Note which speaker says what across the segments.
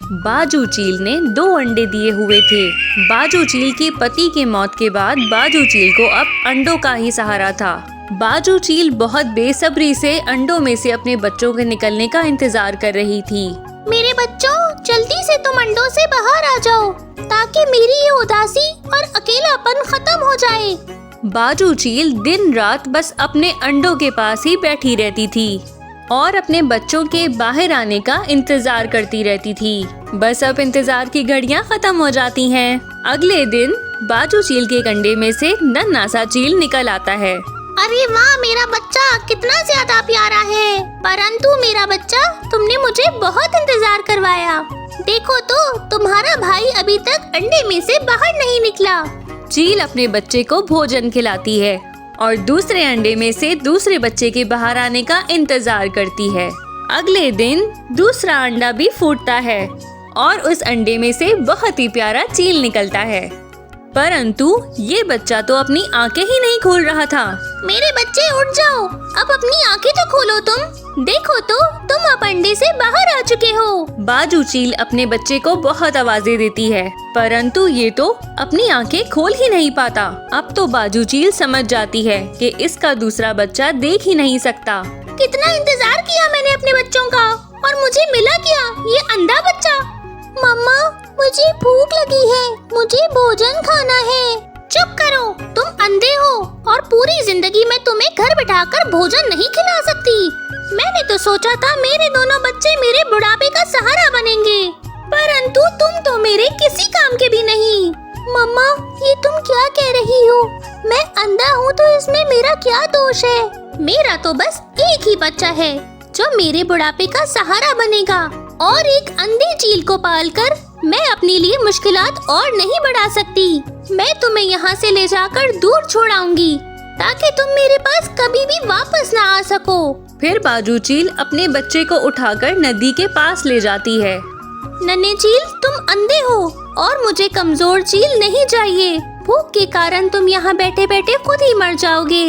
Speaker 1: बाजू चील ने 2 अंडे दिए हुए थे। बाजू चील के पति के मौत के बाद बाजू चील को अब अंडों का ही सहारा था। बाजू चील बहुत बेसब्री से अंडों में से अपने बच्चों के निकलने का इंतजार कर रही थी।
Speaker 2: मेरे बच्चों, जल्दी से तुम अंडों से बाहर आ जाओ ताकि मेरी ये उदासी और अकेलापन खत्म हो जाए।
Speaker 1: बाजू चील दिन रात बस अपने अंडों के पास ही बैठी रहती थी और अपने बच्चों के बाहर आने का इंतजार करती रहती थी। बस अब इंतजार की घड़ियां खत्म हो जाती हैं। अगले दिन बाजू चील के अंडे में से नन्हा सा चील निकल आता है।
Speaker 2: अरे वाह, मेरा बच्चा कितना ज्यादा प्यारा है। परंतु मेरा बच्चा, तुमने मुझे बहुत इंतजार करवाया। देखो तो तुम्हारा भाई अभी तक अंडे में से बाहर नहीं निकला।
Speaker 1: चील अपने बच्चे को भोजन खिलाती है और दूसरे अंडे में से दूसरे बच्चे के बाहर आने का इंतजार करती है। अगले दिन दूसरा अंडा भी फूटता है और उस अंडे में से बहुत ही प्यारा चील निकलता है। परंतु ये बच्चा तो अपनी आंखें ही नहीं खोल रहा था।
Speaker 2: मेरे बच्चे उठ जाओ, अब अपनी आंखें तो खोलो। तुम देखो तो तुम अब अंडे से बाहर आ चुके हो।
Speaker 1: बाजू चील अपने बच्चे को बहुत आवाजें देती है, परंतु ये तो अपनी आंखें खोल ही नहीं पाता। अब तो बाजू चील समझ जाती है कि इसका दूसरा बच्चा देख ही नहीं सकता।
Speaker 2: कितना इंतजार किया मैंने अपने बच्चों का और मुझे मिला क्या? ये अंधा बच्चा। मम्मा, मुझे भूख लगी है, मुझे भोजन खाना है। चुप करो, तुम अंधे हो और पूरी जिंदगी में तुम्हें घर बिठाकर भोजन नहीं खिला सकती। मैंने तो सोचा था मेरे दोनों बच्चे मेरे बुढ़ापे का सहारा बनेंगे, परंतु तुम तो मेरे किसी काम के भी नहीं। मम्मा, ये तुम क्या कह रही हो? मैं अंधा हूँ तो इसमें मेरा क्या दोष है? मेरा तो बस एक ही बच्चा है जो मेरे बुढ़ापे का सहारा बनेगा और एक अंधे चील को पालकर मैं अपने लिए मुश्किलात और नहीं बढ़ा सकती। मैं तुम्हें यहाँ से ले जाकर दूर छोड़ाऊंगी ताकि तुम मेरे पास कभी भी वापस ना आ सको।
Speaker 1: फिर बाजू चील अपने बच्चे को उठाकर नदी के पास ले जाती है।
Speaker 2: नन्हे चील, तुम अंधे हो और मुझे कमजोर चील नहीं चाहिए। भूख के कारण तुम यहाँ बैठे बैठे खुद ही मर जाओगे।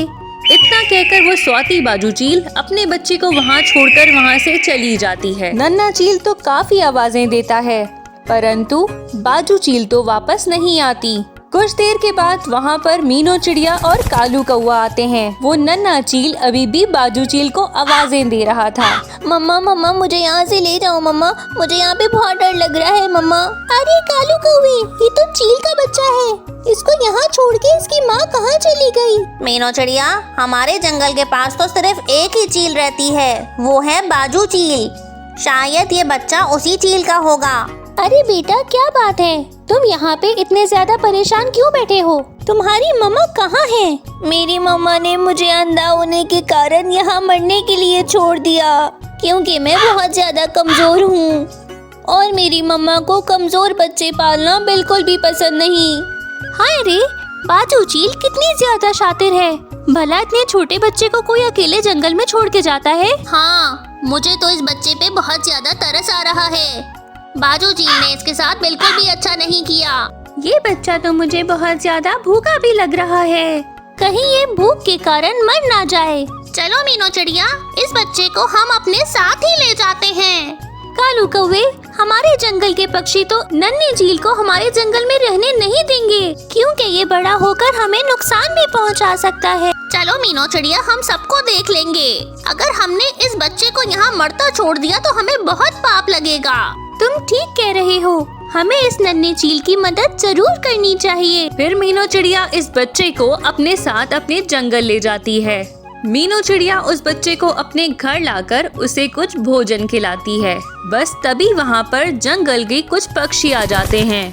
Speaker 1: इतना कहकर वो स्वाति बाजू चील अपने बच्चे को वहाँ छोड़कर वहाँ से चली जाती है। नन्हा चील तो काफी आवाजें देता है, परंतु बाजू चील तो वापस नहीं आती। कुछ देर के बाद वहाँ पर मीनू चिड़िया और कालू कौवा आते हैं। वो नन्हा चील अभी भी बाजू चील को आवाजें दे रहा था।
Speaker 2: मम्मा मम्मा, मुझे यहाँ से ले जाओ मम्मा, मुझे यहाँ पे बहुत डर लग रहा है मम्मा। अरे कालू कौवे, ये तो चील का बच्चा है, इसको यहाँ छोड़ के इसकी माँ कहाँ चली गई?
Speaker 3: मीनू चिड़िया, हमारे जंगल के पास तो सिर्फ एक ही चील रहती है, वो है बाजू चील। शायद ये बच्चा उसी चील का होगा।
Speaker 2: अरे बेटा, क्या बात है? तुम यहाँ पे इतने ज्यादा परेशान क्यों बैठे हो? तुम्हारी मम्मा कहाँ है?
Speaker 3: मेरी मम्मा ने मुझे अंधा होने के कारण यहाँ मरने के लिए छोड़ दिया, क्योंकि मैं बहुत ज्यादा कमजोर हूँ और मेरी मम्मा को कमजोर बच्चे पालना बिल्कुल भी पसंद नहीं।
Speaker 2: हाय रे, बाजू चील कितनी ज्यादा शातिर है। भला इतने छोटे बच्चे को कोई अकेले जंगल में छोड़ के जाता है?
Speaker 3: हाँ, मुझे तो इस बच्चे पे बहुत ज्यादा तरस आ रहा है। बाजू चील ने इसके साथ बिल्कुल भी अच्छा नहीं किया।
Speaker 2: ये बच्चा तो मुझे बहुत ज्यादा भूखा भी लग रहा है, कहीं ये भूख के कारण मर ना जाए।
Speaker 3: चलो मीनू चिड़िया, इस बच्चे को हम अपने साथ ही ले जाते हैं।
Speaker 2: कालू कौवे, हमारे जंगल के पक्षी तो नन्हे चील को हमारे जंगल में रहने नहीं देंगे, क्योंकि ये बड़ा होकर हमें नुकसान भी पहुंचा सकता है।
Speaker 3: चलो मीनू चिड़िया, हम सबको देख लेंगे। अगर हमने इस बच्चे को यहाँ मरता छोड़ दिया तो हमें बहुत पाप लगेगा।
Speaker 2: तुम ठीक कह रहे हो, हमें इस नन्हे चील की मदद जरूर करनी चाहिए।
Speaker 1: फिर मीनू चिड़िया इस बच्चे को अपने साथ अपने जंगल ले जाती है। मीनू चिड़िया उस बच्चे को अपने घर लाकर उसे कुछ भोजन खिलाती है। बस तभी वहाँ पर जंगल के कुछ पक्षी आ जाते हैं।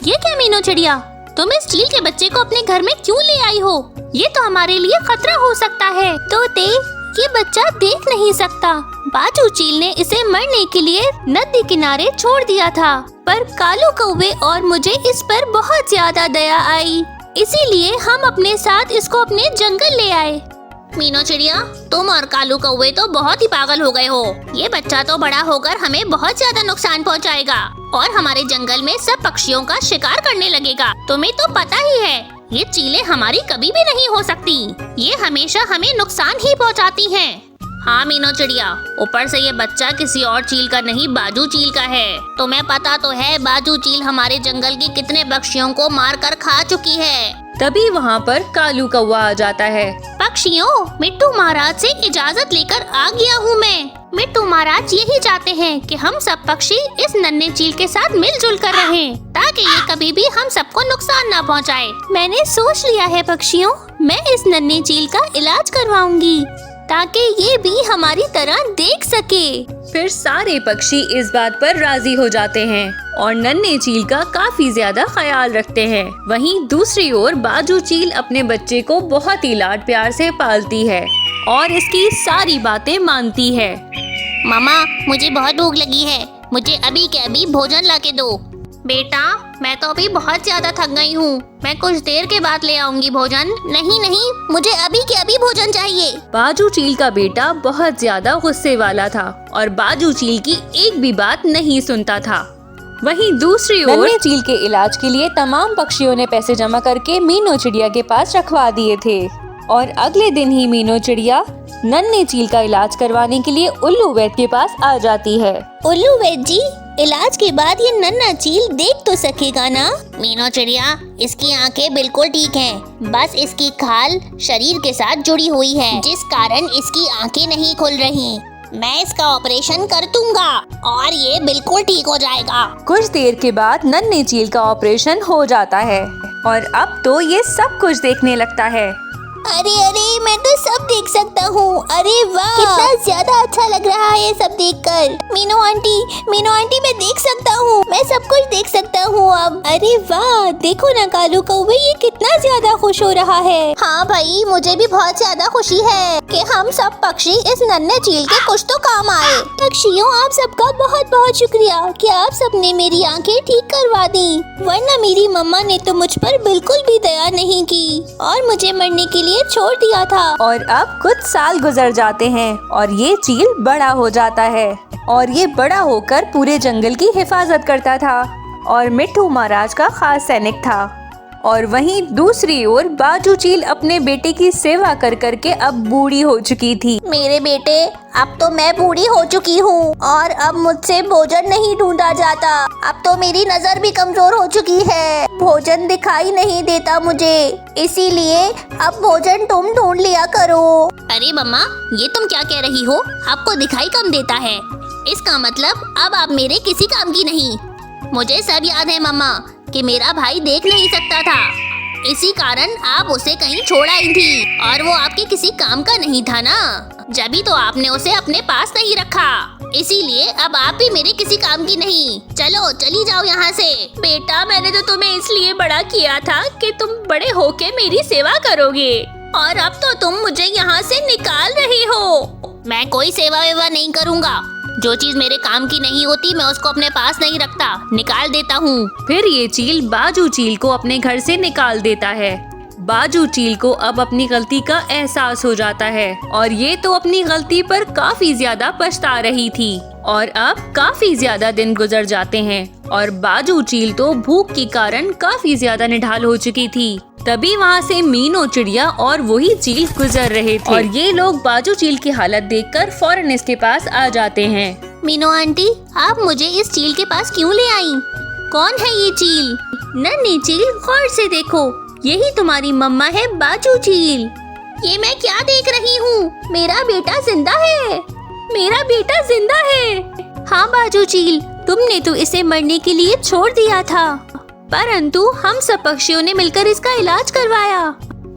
Speaker 2: ये क्या मीनू चिड़िया, तुम इस चील के बच्चे को अपने घर में क्यों ले आई हो? ये तो हमारे लिए खतरा हो सकता है। तोते, ये बच्चा देख नहीं सकता। बाजू चील ने इसे मरने के लिए नदी किनारे छोड़ दिया था, पर कालू कौवे और मुझे इस पर बहुत ज्यादा दया आई, इसीलिए हम अपने साथ इसको अपने जंगल ले आए।
Speaker 3: मीनू चिड़िया, तुम और कालू कौवे तो बहुत ही पागल हो गए हो। ये बच्चा तो बड़ा होकर हमें बहुत ज्यादा नुकसान पहुंचाएगा और हमारे जंगल में सब पक्षियों का शिकार करने लगेगा। तुम्हें तो पता ही है, ये चीलें हमारी कभी भी नहीं हो सकती। ये हमेशा हमें नुकसान ही पहुंचाती हैं। हाँ मीनू चिड़िया, ऊपर से ये बच्चा किसी और चील का नहीं बाजू चील का है। तुम्हें पता तो है बाजू चील हमारे जंगल के कितने पक्षियों को मार कर खा चुकी है।
Speaker 1: तभी वहाँ पर कालू कौवा आ जाता है।
Speaker 3: पक्षियों, मिट्टू महाराज से इजाजत लेकर आ गया हूँ मैं। मिट्टू महाराज यही चाहते हैं कि हम सब पक्षी इस नन्हे चील के साथ मिलजुल कर रहें, ताकि ये कभी भी हम सबको नुकसान ना पहुँचाए। मैंने सोच लिया है पक्षियों, मैं इस नन्हे चील का इलाज करवाऊंगी ताकि ये भी हमारी तरह देख सके।
Speaker 1: फिर सारे पक्षी इस बात पर राजी हो जाते हैं और नन्हे चील का काफी ज्यादा ख्याल रखते हैं। वहीं दूसरी ओर बाजू चील अपने बच्चे को बहुत ही लाड प्यार से पालती है और इसकी सारी बातें मानती है।
Speaker 3: मामा, मुझे बहुत भूख लगी है, मुझे अभी के अभी भोजन ला के दो। बेटा, मैं तो अभी बहुत ज्यादा थक गई हूँ, मैं कुछ देर के बाद ले आऊंगी भोजन। नहीं नहीं, मुझे अभी के अभी भोजन चाहिए।
Speaker 1: बाजू चील का बेटा बहुत ज्यादा गुस्से वाला था और बाजू चील की एक भी बात नहीं सुनता था। वहीं दूसरी ओर नन्हे चील के इलाज के लिए तमाम पक्षियों ने पैसे जमा करके मीनू चिड़िया के पास रखवा दिए थे और अगले दिन ही मीनू चिड़िया नन्हे चील का इलाज करवाने के लिए उल्लू वैद्य के पास आ जाती है।
Speaker 2: उल्लू वैद्य जी, इलाज के बाद ये नन्हा चील देख तो सकेगा ना?
Speaker 3: मीनू चिड़िया, इसकी आंखें बिल्कुल ठीक हैं, बस इसकी खाल शरीर के साथ जुड़ी हुई है, जिस कारण इसकी आंखें नहीं खुल रही। मैं इसका ऑपरेशन कर दूंगा और ये बिल्कुल ठीक हो जाएगा।
Speaker 1: कुछ देर के बाद नन्हे चील का ऑपरेशन हो जाता है और अब तो ये सब कुछ देखने लगता है।
Speaker 2: अरे अरे, मैं तो सब देख सकता हूँ। अरे वाह, कितना ज्यादा अच्छा लग रहा है सब देखकर। मीनू आंटी मैं देख सकता हूँ, मैं सब कुछ देख सकता हूँ अब। अरे वाह, देखो ना कालू कौवे, ये कितना ज्यादा खुश हो रहा है।
Speaker 3: हाँ भाई, मुझे भी बहुत ज्यादा खुशी है कि हम सब पक्षी इस नन्हे चील के कुछ तो काम आए।
Speaker 2: पक्षियों, आप सबका बहुत बहुत शुक्रिया कि आप सबने मेरी आंखें ठीक करवा दी, वरना मेरी मम्मा ने तो मुझ पर बिल्कुल भी दया नहीं की और मुझे मरने के लिए छोड़ दिया था।
Speaker 1: और अब कुछ साल गुजर जाते हैं और ये चील बड़ा हो जाता है और ये बड़ा होकर पूरे जंगल की हिफाजत करता था और मिट्टू महाराज का खास सैनिक था। और वहीं दूसरी ओर बाजू चील अपने बेटे की सेवा कर करके अब बूढ़ी हो चुकी थी।
Speaker 2: मेरे बेटे, अब तो मैं बूढ़ी हो चुकी हूँ और अब मुझसे भोजन नहीं ढूंढा जाता। अब तो मेरी नजर भी कमजोर हो चुकी है, भोजन दिखाई नहीं देता मुझे, इसीलिए अब भोजन तुम ढूंढ लिया करो।
Speaker 3: अरे मम्मा, ये तुम क्या कह रही हो? आपको दिखाई कम देता है, इसका मतलब अब आप मेरे किसी काम की नहीं। मुझे सब याद है मम्मा कि मेरा भाई देख नहीं सकता था, इसी कारण आप उसे कहीं छोड़ आई थी और वो आपके किसी काम का नहीं था ना, जभी तो आपने उसे अपने पास नहीं रखा, इसीलिए अब आप भी मेरे किसी काम की नहीं। चलो चली जाओ यहाँ से।
Speaker 1: बेटा, मैंने तो तुम्हें इसलिए बड़ा किया था कि तुम बड़े होके मेरी सेवा करोगे और अब तो तुम मुझे यहाँ से निकाल रही हो।
Speaker 3: मैं कोई सेवा वेवा नहीं करूँगा, जो चीज मेरे काम की नहीं होती मैं उसको अपने पास नहीं रखता, निकाल देता हूँ।
Speaker 1: फिर ये चील बाजू चील को अपने घर से निकाल देता है। बाजू चील को अब अपनी गलती का एहसास हो जाता है और ये तो अपनी गलती पर काफी ज्यादा पछता रही थी। और अब काफी ज्यादा दिन गुजर जाते हैं और बाजू चील तो भूख के कारण काफी ज्यादा निढाल हो चुकी थी। तभी वहाँ से मीनू चिड़िया और वही चील गुजर रहे थे और ये लोग बाजू चील की हालत देखकर फौरन इसके पास आ जाते हैं।
Speaker 3: मीनू आंटी, आप मुझे इस चील के पास क्यों ले आई? कौन है ये चील?
Speaker 1: नन्ही चील, गौर से देखो, यही तुम्हारी मम्मा है बाजू चील।
Speaker 3: ये मैं क्या देख रही हूँ? मेरा बेटा जिंदा है।
Speaker 1: मेरा बेटा जिंदा है। हाँ बाजू चील, तुमने तो इसे मरने के लिए छोड़ दिया था, परंतु हम सब पक्षियों ने मिलकर इसका इलाज करवाया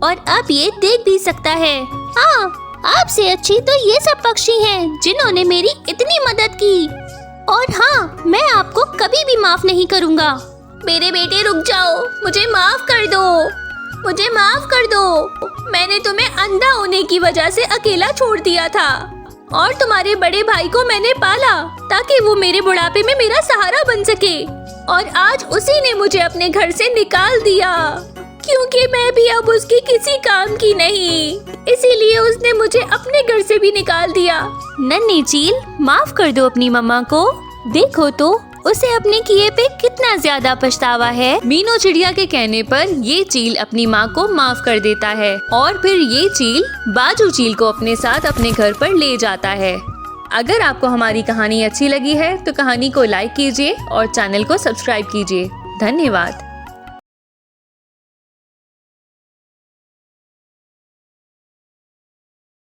Speaker 1: और अब ये देख भी सकता है।
Speaker 2: हाँ, आपसे अच्छी तो ये सब पक्षी हैं जिन्होंने मेरी इतनी मदद की, और हाँ, मैं आपको कभी भी माफ नहीं करूँगा।
Speaker 1: मेरे बेटे रुक जाओ, मुझे माफ कर दो, मुझे माफ कर दो। मैंने तुम्हें अंधा होने की वजह से अकेला छोड़ दिया था और तुम्हारे बड़े भाई को मैंने पाला ताकि वो मेरे बुढ़ापे में मेरा सहारा बन सके, और आज उसी ने मुझे अपने घर से निकाल दिया क्योंकि मैं भी अब उसकी किसी काम की नहीं, इसीलिए उसने मुझे अपने घर से भी निकाल दिया। नन्ही चील, माफ कर दो अपनी मम्मा को। देखो तो, उसे अपने किए पे कितना ज्यादा पछतावा है। मीनू चिड़िया के कहने पर ये चील अपनी माँ को माफ कर देता है और फिर ये चील बाजू चील को अपने साथ अपने घर पर ले जाता है। अगर आपको हमारी कहानी अच्छी लगी है तो कहानी को लाइक कीजिए और चैनल को सब्सक्राइब कीजिए। धन्यवाद।